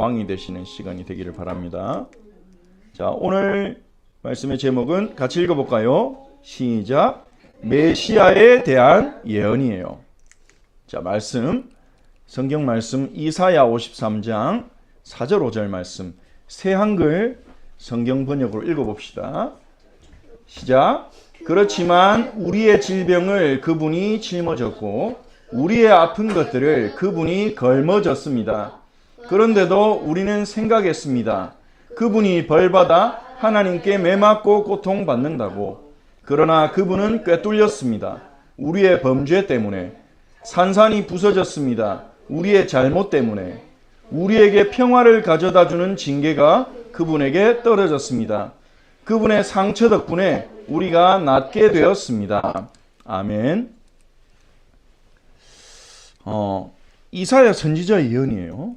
왕이 되시는 시간이 되기를 바랍니다. 자, 오늘 말씀의 제목은 같이 읽어볼까요? 시작. 메시아에 대한 예언이에요. 자, 성경 말씀 이사야 53장 4절 5절 말씀 새 한글 성경 번역으로 읽어봅시다. 시작. 그렇지만 우리의 질병을 그분이 짊어졌고 우리의 아픈 것들을 그분이 걸머졌습니다. 그런데도 우리는 생각했습니다. 그분이 벌받아 하나님께 매맞고 고통받는다고. 그러나 그분은 꿰뚫렸습니다. 우리의 범죄 때문에. 산산이 부서졌습니다. 우리의 잘못 때문에. 우리에게 평화를 가져다주는 징계가 그분에게 떨어졌습니다. 그분의 상처 덕분에 우리가 낫게 되었습니다. 아멘. 이사야 선지자의 예언이에요.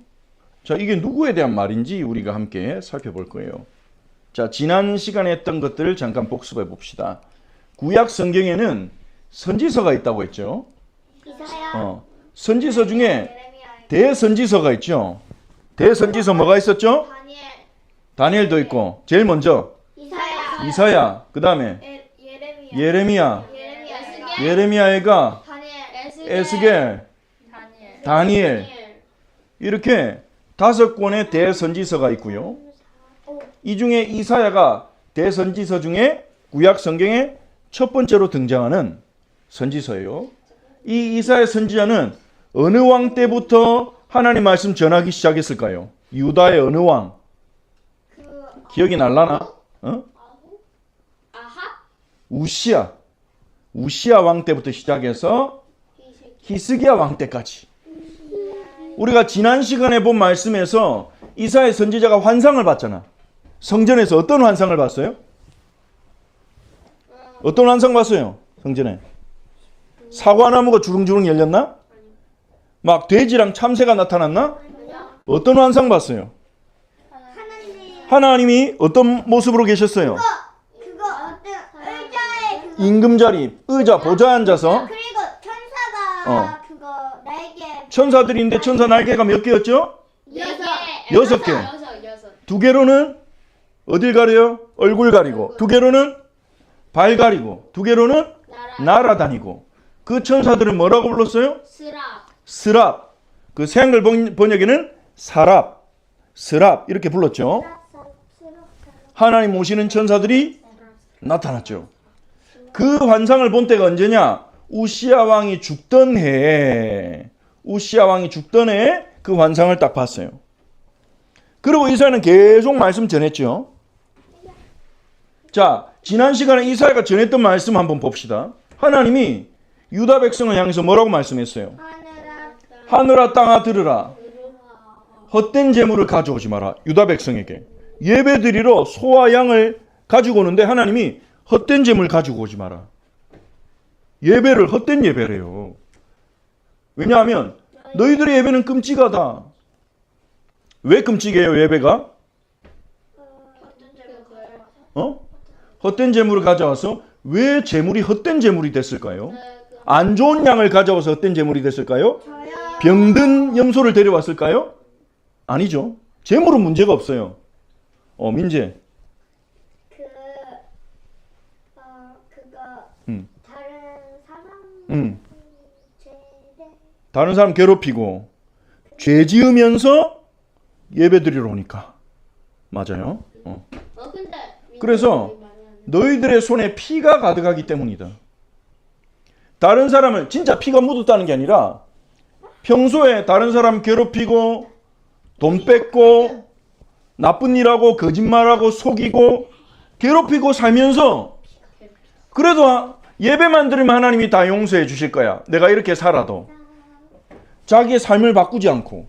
자, 이게 누구에 대한 말인지 우리가 함께 살펴볼 거예요. 자, 지난 시간에 했던 것들을 잠깐 복습해 봅시다. 구약 성경에는 선지서가 있다고 했죠. 선지서 중에 대선지서가 있죠. 대선지서 뭐가 있었죠? 다니엘도 있고, 제일 먼저 이사야, 그 다음에 예레미야가 에스겔, 다니엘, 이렇게 5권의 대선지서가 있고요. 이 중에 이사야가 대선지서 중에 구약 성경에 첫 번째로 등장하는 선지서예요. 이 이사야 선지자는 어느 왕 때부터 하나님 말씀 전하기 시작했을까요? 유다의 어느 왕? 기억이 날라나? 우시야 왕 때부터 시작해서 히스기야 왕 때까지. 우리가 지난 시간에 본 말씀에서 이사야 선지자가 환상을 봤잖아. 성전에서 어떤 환상을 봤어요? 어떤 환상 봤어요? 성전에 사과나무가 주렁주렁 열렸나? 막 돼지랑 참새가 나타났나? 어떤 환상 봤어요? 하나님이 어떤 모습으로 계셨어요? 그거 어떤 의자에 임금자리, 의자, 보좌에 앉아서. 그리고 천사가 그거 날개. 천사들인데 천사 날개가 몇 개였죠? 6개. 2개로는 어딜 가려요? 얼굴 가리고. 2개로는 발 가리고. 2개로는 날아다니고. 그 천사들은 뭐라고 불렀어요? 스랍. 그 새한글 번역에는 사랍, 스랍 이렇게 불렀죠. 하나님 모시는 천사들이 나타났죠. 그 환상을 본 때가 언제냐? 우시야 왕이 죽던 해에 그 환상을 딱 봤어요. 그리고 이사야는 계속 말씀 전했죠. 자, 지난 시간에 이사야가 전했던 말씀 한번 봅시다. 하나님이 유다 백성을 향해서 뭐라고 말씀했어요? 하늘아 땅아 들으라. 헛된 재물을 가져오지 마라. 유다 백성에게 예배드리러 소와 양을 가지고 오는데 하나님이 헛된 재물 가지고 오지 마라. 예배를 헛된 예배래요. 왜냐하면 너희들의 예배는 끔찍하다. 왜 끔찍해요, 예배가? 헛된 재물을 가져와서 왜 재물이 헛된 재물이 됐을까요? 안 좋은 양을 가져와서 헛된 재물이 됐을까요? 병든 염소를 데려왔을까요? 아니죠. 재물은 문제가 없어요. 민재. 다른 사람 괴롭히고 죄 지으면서 예배 드리러 오니까. 맞아요. 그래서 너희들의 손에 피가 가득하기 때문이다. 다른 사람을 진짜 피가 묻었다는 게 아니라 평소에 다른 사람 괴롭히고 돈 뺏고 나쁜 일하고 거짓말하고 속이고 괴롭히고 살면서 그래도 예배만 드리면 하나님이 다 용서해 주실 거야. 내가 이렇게 살아도. 자기의 삶을 바꾸지 않고.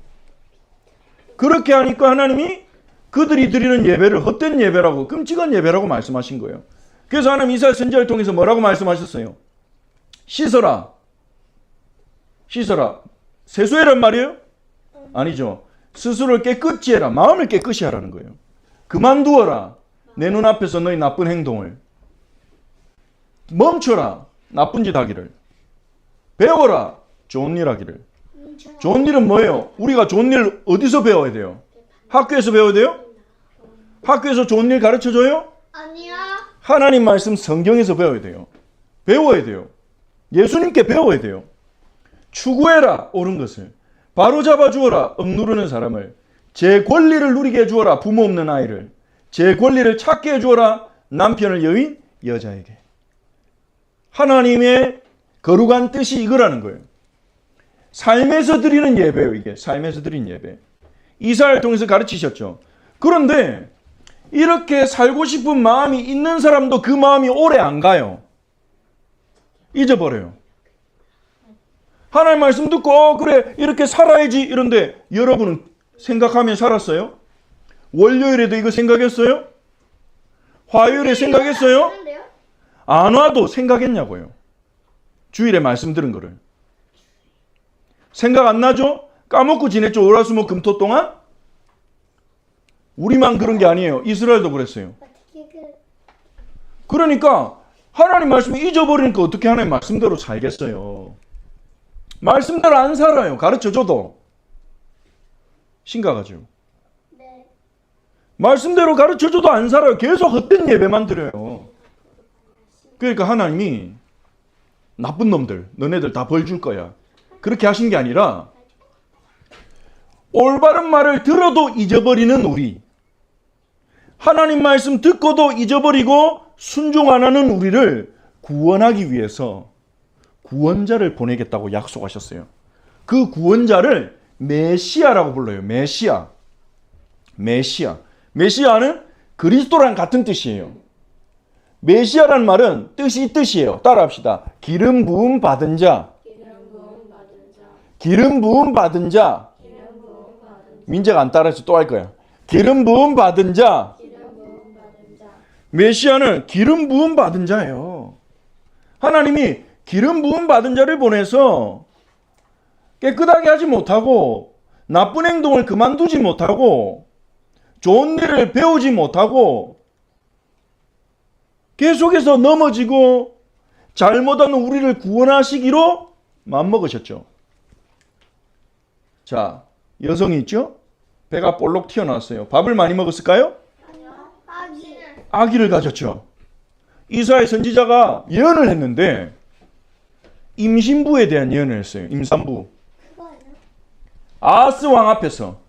그렇게 하니까 하나님이 그들이 드리는 예배를 헛된 예배라고, 끔찍한 예배라고 말씀하신 거예요. 그래서 하나님 이사야 선지자를 통해서 뭐라고 말씀하셨어요? 씻어라. 세수해란 말이에요? 아니죠. 스스로를 깨끗이 해라. 마음을 깨끗이 하라는 거예요. 그만두어라. 내 눈앞에서 너희 나쁜 행동을. 멈춰라. 나쁜 짓 하기를. 배워라. 좋은 일 하기를. 좋은 일은 뭐예요? 우리가 좋은 일 어디서 배워야 돼요? 학교에서 배워야 돼요? 학교에서 좋은 일 가르쳐줘요? 아니요. 하나님 말씀 성경에서 배워야 돼요. 배워야 돼요. 예수님께 배워야 돼요. 추구해라 옳은 것을. 바로잡아 주어라 억누르는 사람을. 제 권리를 누리게 해주어라 부모 없는 아이를. 제 권리를 찾게 해주어라 남편을 여인 여자에게. 하나님의 거룩한 뜻이 이거라는 거예요. 삶에서 드리는 예배예요. 이게 삶에서 드리는 예배. 이사야를 통해서 가르치셨죠. 그런데 이렇게 살고 싶은 마음이 있는 사람도 그 마음이 오래 안 가요. 잊어버려요. 하나님 말씀 듣고 그래 이렇게 살아야지 이런데 여러분은 생각하며 살았어요? 월요일에도 이거 생각했어요? 화요일에 생각했어요? 하는데요? 안 와도 생각했냐고요. 주일에 말씀 들은 거를. 생각 안 나죠? 까먹고 지냈죠. 월화수목 금토 동안? 우리만 그런 게 아니에요. 이스라엘도 그랬어요. 어떻게 그 그러니까 하나님 말씀을 잊어버리니까 어떻게 하나님 말씀대로 살겠어요. 말씀대로 안 살아요. 가르쳐줘도. 심각하죠. 네. 말씀대로 가르쳐줘도 안 살아요. 계속 헛된 예배만 드려요. 그러니까 하나님이 나쁜 놈들, 너네들 다 벌 줄 거야. 그렇게 하신 게 아니라 올바른 말을 들어도 잊어버리는 우리, 하나님 말씀 듣고도 잊어버리고 순종 안 하는 우리를 구원하기 위해서 구원자를 보내겠다고 약속하셨어요. 그 구원자를 메시아라고 불러요. 메시아. 메시아. 메시아는 그리스도랑 같은 뜻이에요. 메시아라는 말은 뜻이 이 뜻이에요. 따라합시다. 기름 부음 받은 자. 기름 부음 받은 자. 민재가 안 따라해서 또 할 거야. 기름 부음 받은 자. 메시아는 기름 부음 받은 자예요. 하나님이 기름 부음 받은 자를 보내서 깨끗하게 하지 못하고 나쁜 행동을 그만두지 못하고 좋은 일을 배우지 못하고 계속해서 넘어지고 잘못하는 우리를 구원하시기로 마음먹으셨죠. 자, 여성이 있죠? 배가 볼록 튀어나왔어요. 밥을 많이 먹었을까요? 아기를 가졌죠. 이사야 선지자가 예언을 했는데 임신부에 대한 예언을 했어요. 임산부. 아하스 왕 앞에서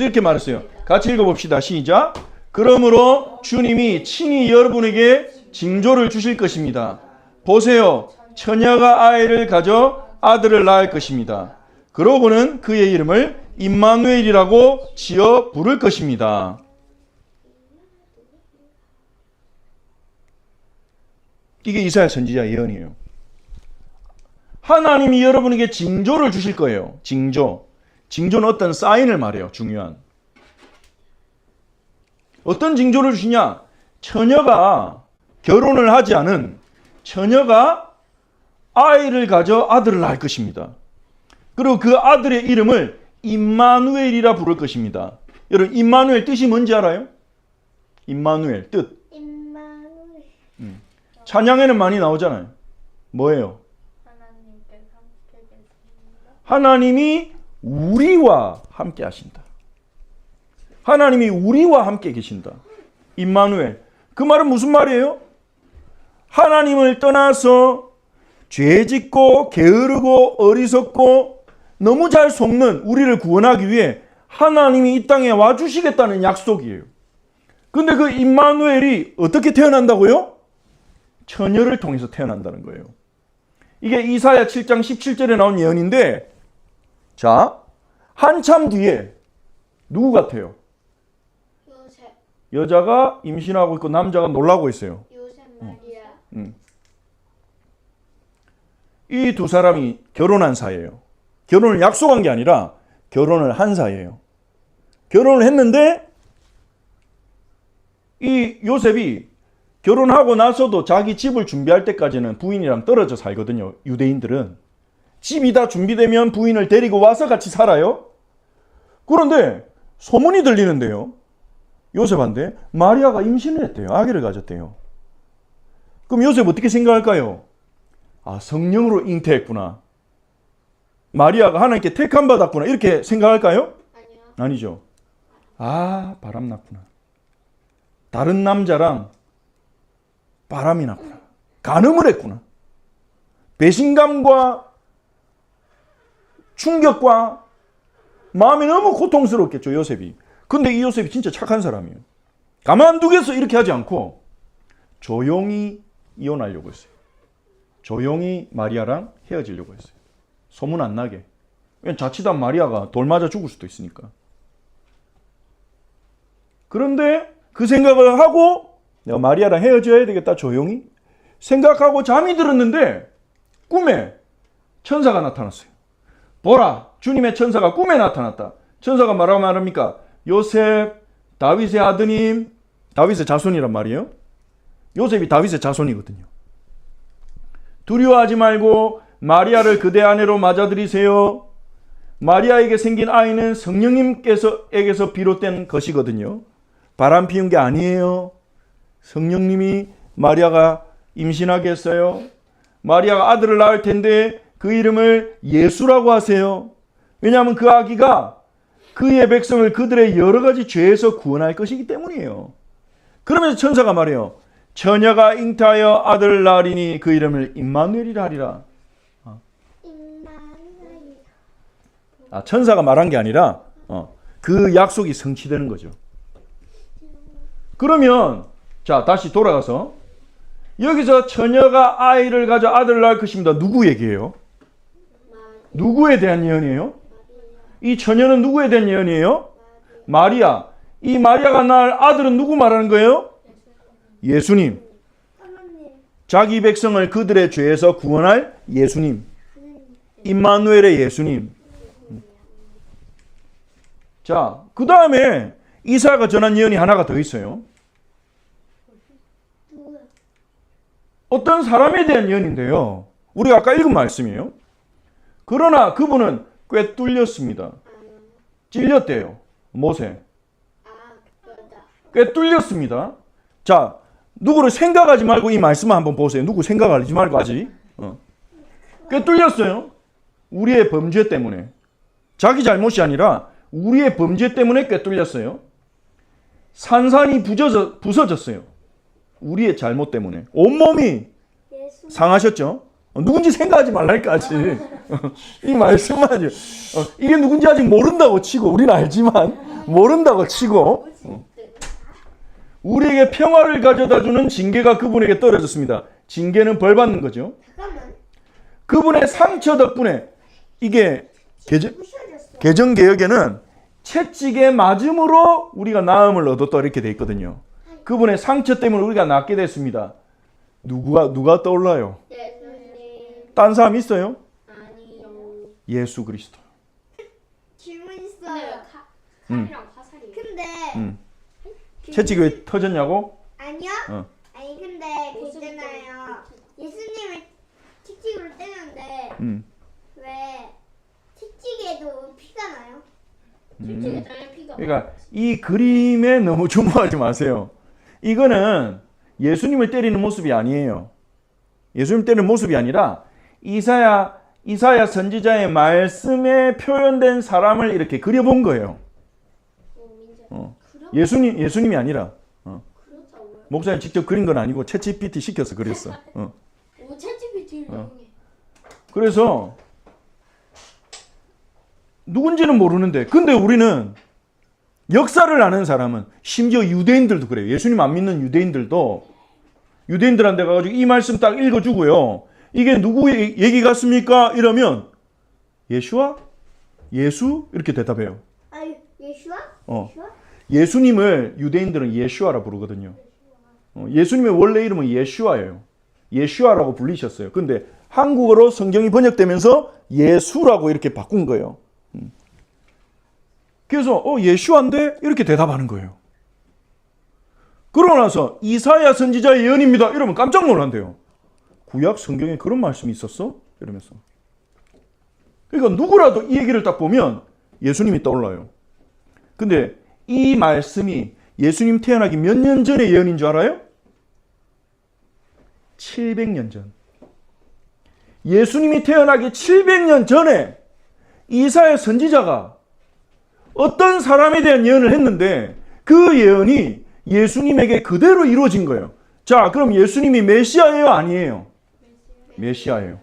이렇게 말했어요. 같이 읽어봅시다. 시작. 그러므로 주님이 친히 여러분에게 징조를 주실 것입니다. 보세요. 처녀가 아이를 가져 아들을 낳을 것입니다. 그러고는 그의 이름을 임마누엘이라고 지어 부를 것입니다. 이게 이사야 선지자 예언이에요. 하나님이 여러분에게 징조를 주실 거예요. 징조. 징조는 어떤 사인을 말해요. 중요한. 어떤 징조를 주시냐? 처녀가 결혼을 하지 않은 처녀가 아이를 가져 아들을 낳을 것입니다. 그리고 그 아들의 이름을 임마누엘이라 부를 것입니다. 여러분, 임마누엘 뜻이 뭔지 알아요? 임마누엘 뜻. 찬양에는 많이 나오잖아요. 뭐예요? 하나님이 우리와 함께 하신다. 하나님이 우리와 함께 계신다. 임마누엘. 그 말은 무슨 말이에요? 하나님을 떠나서 죄짓고 게으르고 어리석고 너무 잘 속는 우리를 구원하기 위해 하나님이 이 땅에 와주시겠다는 약속이에요. 근데 그 임마누엘이 어떻게 태어난다고요? 처녀를 통해서 태어난다는 거예요. 이게 이사야 7장 17절에 나온 예언인데, 자, 한참 뒤에 누구 같아요? 요셉. 여자가 임신하고 있고 남자가 놀라고 있어요. 요셉 마리아. 이 두 사람이 결혼한 사이예요. 결혼을 약속한 게 아니라 결혼을 한 사이예요. 결혼을 했는데 이 요셉이 결혼하고 나서도 자기 집을 준비할 때까지는 부인이랑 떨어져 살거든요. 유대인들은. 집이 다 준비되면 부인을 데리고 와서 같이 살아요. 그런데 소문이 들리는데요. 요셉한테 마리아가 임신을 했대요. 아기를 가졌대요. 그럼 요셉 어떻게 생각할까요? 아, 성령으로 잉태했구나. 마리아가 하나님께 택함 받았구나. 이렇게 생각할까요? 아니요. 아니죠. 아, 바람 났구나. 다른 남자랑 바람이 났구나. 간음을 했구나. 배신감과 충격과 마음이 너무 고통스럽겠죠, 요셉이. 근데 이 요셉이 진짜 착한 사람이에요. 가만두겠어 이렇게 하지 않고 조용히 이혼하려고 했어요. 조용히 마리아랑 헤어지려고 했어요. 소문 안 나게. 왜냐면 자칫한 마리아가 돌 맞아 죽을 수도 있으니까. 그런데 그 생각을 하고 내가 마리아랑 헤어져야 되겠다 조용히 생각하고 잠이 들었는데 꿈에 천사가 나타났어요. 보라, 주님의 천사가 꿈에 나타났다. 천사가 뭐라고 말합니까? 요셉, 다윗의 아드님, 다윗의 자손이란 말이에요. 요셉이 다윗의 자손이거든요. 두려워하지 말고 마리아를 그대 아내로 맞아들이세요. 마리아에게 생긴 아이는 성령님께서에게서 비롯된 것이거든요. 바람 피운 게 아니에요. 성령님이 마리아가 임신하게 했어요. 마리아가 아들을 낳을 텐데 그 이름을 예수라고 하세요. 왜냐하면 그 아기가 그의 백성을 그들의 여러 가지 죄에서 구원할 것이기 때문이에요. 그러면서 천사가 말해요. 처녀가 잉태하여 아들을 낳으리니 그 이름을 임마누엘이라 하리라. 천사가 말한 게 아니라 그 약속이 성취되는 거죠. 그러면 자 다시 돌아가서 여기서 처녀가 아이를 가져 아들을 낳을 것입니다. 누구 얘기예요? 누구에 대한 예언이에요? 이 처녀는 누구에 대한 예언이에요? 마리아. 이 마리아가 낳을 아들은 누구 말하는 거예요? 예수님. 자기 백성을 그들의 죄에서 구원할 예수님. 임마누엘의 예수님. 자, 그 다음에 이사야가 전한 예언이 하나가 더 있어요. 어떤 사람에 대한 예언인데요. 우리가 아까 읽은 말씀이에요. 그러나 그분은 꿰뚫렸습니다. 찔렸대요. 못에. 꿰뚫렸습니다. 자, 누구를 생각하지 말고 이 말씀을 한번 보세요. 누구 생각하지 말고 하지. 꿰뚫렸어요. 우리의 범죄 때문에. 자기 잘못이 아니라 우리의 범죄 때문에 꿰뚫렸어요. 산산이 부서졌어요. 우리의 잘못 때문에. 온몸이 상하셨죠. 누군지 생각하지 말라니까 아직. 이 말씀만 이게 누군지 아직 모른다고 치고 우리는 알지만 모른다고 치고 우리에게 평화를 가져다주는 징계가 그분에게 떨어졌습니다. 징계는 벌 받는 거죠. 그분의 상처 덕분에 이게 개정개혁에는 채찍에 맞음으로 우리가 나음을 얻었다 이렇게 돼 있거든요. 그분의 상처 때문에 우리가 낫게 됐습니다. 누가 떠올라요? 딴 사람 있어요? 아니요. 예수 그리스도. 질문 있어요. 칼이랑 화살이. 근데 채찍이 왜 터졌냐고? 아니요. 아니 근데 그 있잖아요. 예수님을 채찍으로 때렸는데 왜 채찍에도 피가 나요? 실제에 딸려 피가. 그러니까 이 그림에 너무 주목하지 마세요. 이거는 예수님을 때리는 모습이 아니에요. 예수님 때리는 모습이 아니라 이사야 선지자의 말씀에 표현된 사람을 이렇게 그려본 거예요. 예수님이 아니라 목사님 직접 그린 건 아니고 챗GPT 시켜서 그렸어. 챗GPT를 이용해. 그래서 누군지는 모르는데 근데 우리는 역사를 아는 사람은 심지어 유대인들도 그래요. 예수님 안 믿는 유대인들한테 가가지고 이 말씀 딱 읽어주고요. 이게 누구의 얘기 같습니까? 이러면 예수와? 예수? 이렇게 대답해요. 아 예수와? 예수님을 유대인들은 예수아라 부르거든요. 예수님의 원래 이름은 예수아예요. 예수아라고 불리셨어요. 근데 한국어로 성경이 번역되면서 예수라고 이렇게 바꾼 거예요. 그래서 예수아인데 이렇게 대답하는 거예요. 그러고 나서 이사야 선지자의 예언입니다. 이러면 깜짝 놀란대요. 구약 성경에 그런 말씀이 있었어? 이러면서. 그러니까 누구라도 이 얘기를 딱 보면 예수님이 떠올라요. 근데 이 말씀이 예수님 태어나기 몇 년 전의 예언인 줄 알아요? 700년 전. 예수님이 태어나기 700년 전에 이사야 선지자가 어떤 사람에 대한 예언을 했는데 그 예언이 예수님에게 그대로 이루어진 거예요. 자, 그럼 예수님이 메시아예요? 아니에요? 메시아예요.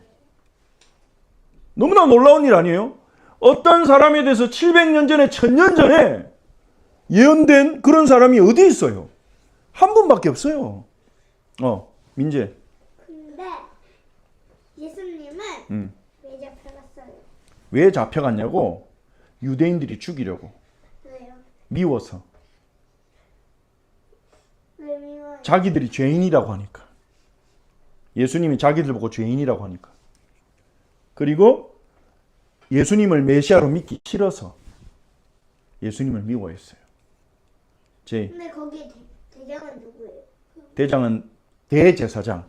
너무나 놀라운 일 아니에요? 어떤 사람에 대해서 700년 전에 1000년 전에 예언된 그런 사람이 어디 있어요? 한 분밖에 없어요. 민재. 근데 예수님은 왜 잡혀갔어요? 왜 잡혀갔냐고? 유대인들이 죽이려고. 왜요? 미워서. 왜 미워요? 자기들이 죄인이라고 하니까. 예수님이 자기들 보고 죄인이라고 하니까. 그리고 예수님을 메시아로 믿기 싫어서 예수님을 미워했어요. 근데 거기 대장은 누구예요? 대장은 대제사장.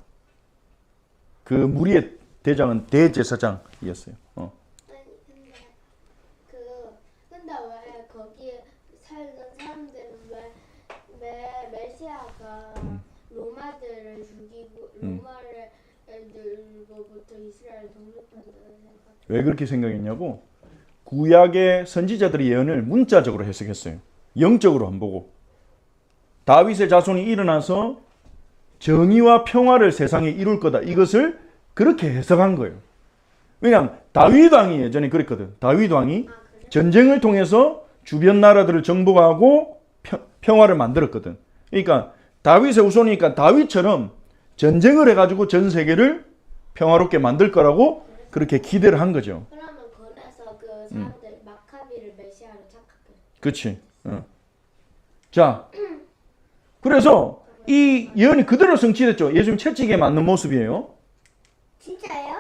그 무리의 대장은 대제사장이었어요. 아니 근데 왜 거기 살던 사람들은 왜 메시아가 로마들을 죽이고 로마들로부터 이스라엘 독립한다는 생각? 왜 그렇게 생각했냐고? 구약의 선지자들의 예언을 문자적으로 해석했어요. 영적으로 안 보고. 다윗의 자손이 일어나서 정의와 평화를 세상에 이룰 거다. 이것을 그렇게 해석한 거예요. 왜냐하면 다윗 왕이 예전에 그랬거든. 다윗 왕이 전쟁을 통해서 주변 나라들을 정복하고 평화를 만들었거든. 그러니까 다윗의 후손이니까 다윗처럼 전쟁을 해가지고 전 세계를 평화롭게 만들 거라고 그렇게 기대를 한 거죠. 그러면 그래서 그 사람들이 마카비를 메시아로 착각해. 그렇지. 자, 그래서 이 예언이 그대로 성취됐죠. 예수님 채찍에 맞는 모습이에요. 진짜예요?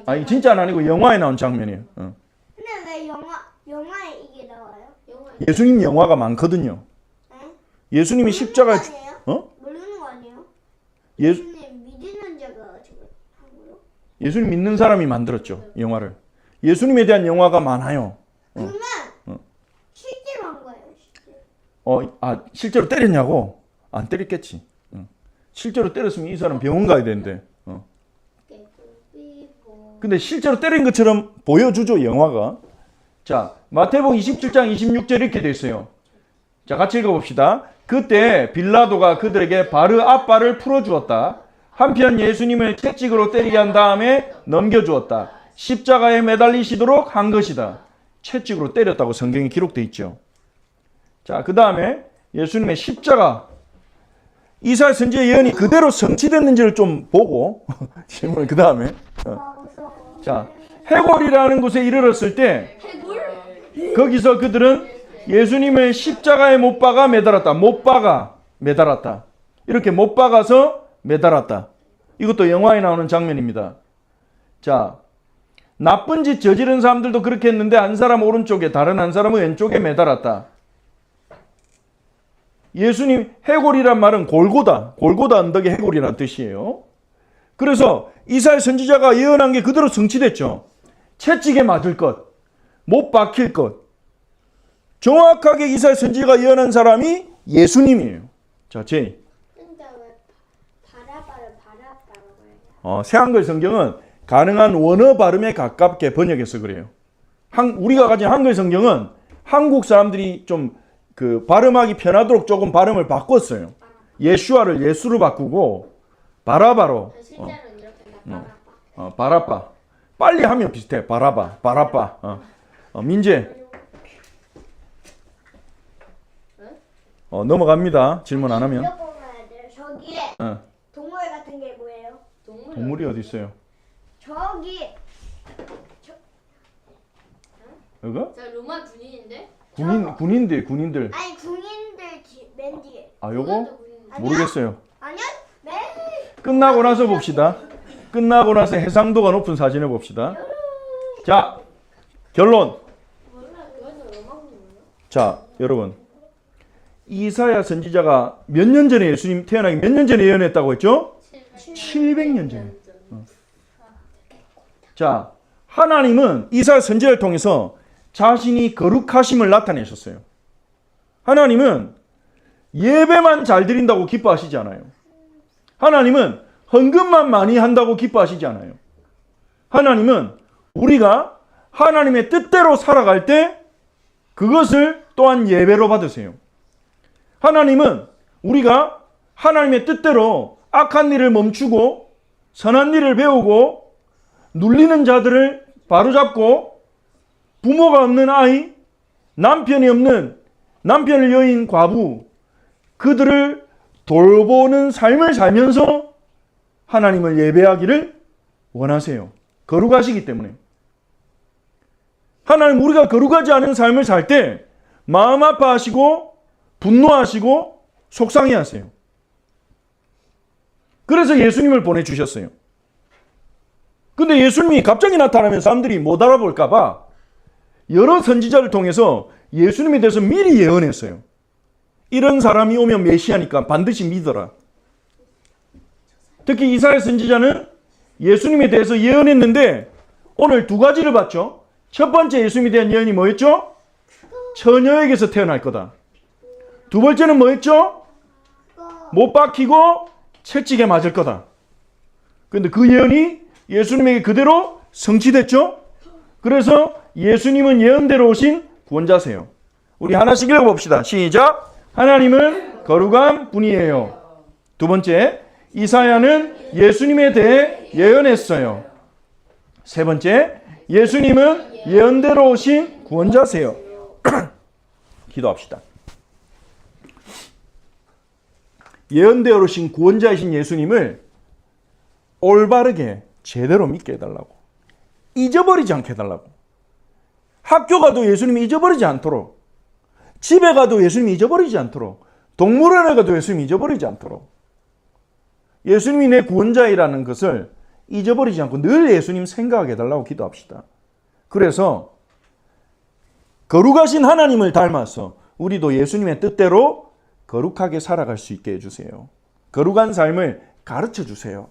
아니 진짜는 아니고 영화에 나온 장면이에요. 근데 왜 영화에 이게 나와요? 예수님 영화가 많거든요. 네? 예수님이 십자가에 아니에요? 모르는 거 아니에요? 예수 예수님 믿는 자가 저거 한 거요? 예수님 믿는 사람이 만들었죠. 영화를. 예수님에 대한 영화가 많아요. 그러면 실제로 한 거예요, 실제로. 실제로 때렸냐고? 안 때렸겠지. 실제로 때렸으면 이 사람 병원 가야 되는데. 근데 실제로 때린 것처럼 보여주죠, 영화가. 자, 마태복음 27장 26절 이렇게 돼 있어요. 자, 같이 읽어봅시다. 그때 빌라도가 그들에게 바르아바를 풀어주었다. 한편 예수님을 채찍으로 때리게 한 다음에 넘겨주었다. 십자가에 매달리시도록 한 것이다. 채찍으로 때렸다고 성경에 기록돼 있죠. 자, 그 다음에 예수님의 십자가. 이사야 선지의 예언이 그대로 성취됐는지를 좀 보고 질문을 그 다음에 자, 해골이라는 곳에 이르렀을 때 거기서 그들은 예수님을 십자가에 못 박아 매달았다. 못 박아 매달았다. 이렇게 못 박아서 매달았다. 이것도 영화에 나오는 장면입니다. 자, 나쁜 짓 저지른 사람들도 그렇게 했는데 한 사람 오른쪽에 다른 한 사람은 왼쪽에 매달았다. 예수님 해골이란 말은 골고다 언덕의 해골이라는 뜻이에요. 그래서 이사야 선지자가 예언한 게 그대로 성취됐죠. 채찍에 맞을 것, 못 박힐 것. 정확하게 이사야 선지자가 예언한 사람이 예수님이에요. 자, 제이. 근데 왜 바라바라고 해요? 새한글 성경은 가능한 원어 발음에 가깝게 번역해서 그래요. 우리가 가진 한글 성경은 한국 사람들이 좀 발음하기 편하도록 조금 발음을 바꿨어요. 예슈아를 예수로 바꾸고 바라바로. 실제로는 이렇게 바라빠. 빨리 하면 비슷해. 바라빠. 민재. 넘어갑니다. 질문 안 하면. 무조건 가야 돼요. 저기에 동물 같은 게 뭐예요? 동물이 어디 있어요? 저기 이거? 저 로마 군인인데? 군인들. 아니 군인들 맨 뒤에. 요거? 모르겠어요. 아니요? 네. 끝나고 나서 봅시다. 끝나고 나서 해상도가 높은 사진을 봅시다. 자, 결론. 몰라, 그거는 로마 군인이에요? 자, 여러분. 이사야 선지자가 몇 년 전에 예수님 태어나기 몇 년 전에 예언했다고 했죠? 700년 전에. 자, 하나님은 이사야 선지자를 통해서 자신이 거룩하심을 나타내셨어요. 하나님은 예배만 잘 드린다고 기뻐하시지 않아요. 하나님은 헌금만 많이 한다고 기뻐하시지 않아요. 하나님은 우리가 하나님의 뜻대로 살아갈 때 그것을 또한 예배로 받으세요. 하나님은 우리가 하나님의 뜻대로 악한 일을 멈추고 선한 일을 배우고 눌리는 자들을 바로잡고 부모가 없는 아이, 남편이 없는 남편을 여인 과부, 그들을 돌보는 삶을 살면서 하나님을 예배하기를 원하세요. 거룩하시기 때문에. 하나님, 우리가 거룩하지 않은 삶을 살 때 마음 아파하시고 분노하시고 속상해하세요. 그래서 예수님을 보내주셨어요. 근데 예수님이 갑자기 나타나면 사람들이 못 알아볼까 봐 여러 선지자를 통해서 예수님에 대해서 미리 예언했어요. 이런 사람이 오면 메시아니까 반드시 믿어라. 특히 이사야 선지자는 예수님에 대해서 예언했는데 오늘 두 가지를 봤죠. 첫 번째 예수님에 대한 예언이 뭐였죠? 처녀에게서 태어날 거다. 두 번째는 뭐였죠? 못 박히고 채찍에 맞을 거다. 그런데 그 예언이 예수님에게 그대로 성취됐죠? 그래서 예수님은 예언대로 오신 구원자세요. 우리 하나씩 읽어봅시다. 시작. 하나님은 거룩한 분이에요. 두 번째, 이사야는 예수님에 대해 예언했어요. 세 번째, 예수님은 예언대로 오신 구원자세요. 기도합시다. 예언대로 오신 구원자이신 예수님을 올바르게 제대로 믿게 해달라고. 잊어버리지 않게 해달라고. 학교 가도 예수님이 잊어버리지 않도록, 집에 가도 예수님이 잊어버리지 않도록, 동물원에 가도 예수님이 잊어버리지 않도록, 예수님이 내 구원자이라는 것을 잊어버리지 않고 늘 예수님 생각하게 해달라고 기도합시다. 그래서 거룩하신 하나님을 닮아서 우리도 예수님의 뜻대로 거룩하게 살아갈 수 있게 해주세요. 거룩한 삶을 가르쳐 주세요.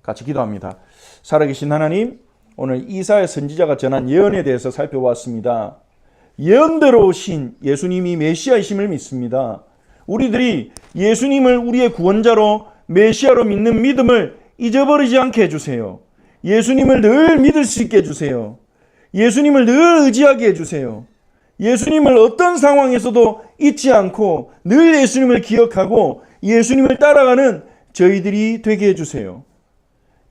같이 기도합니다. 살아계신 하나님, 오늘 이사야 선지자가 전한 예언에 대해서 살펴보았습니다. 예언대로 오신 예수님이 메시아이심을 믿습니다. 우리들이 예수님을 우리의 구원자로 메시아로 믿는 믿음을 잊어버리지 않게 해주세요. 예수님을 늘 믿을 수 있게 해주세요. 예수님을 늘 의지하게 해주세요. 예수님을 어떤 상황에서도 잊지 않고 늘 예수님을 기억하고 예수님을 따라가는 저희들이 되게 해주세요.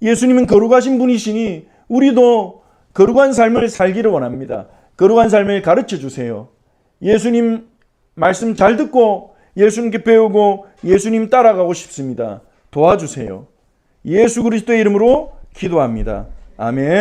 예수님은 거룩하신 분이시니 우리도 거룩한 삶을 살기를 원합니다. 거룩한 삶을 가르쳐 주세요. 예수님 말씀 잘 듣고 예수님께 배우고 예수님 따라가고 싶습니다. 도와주세요. 예수 그리스도의 이름으로 기도합니다. 아멘.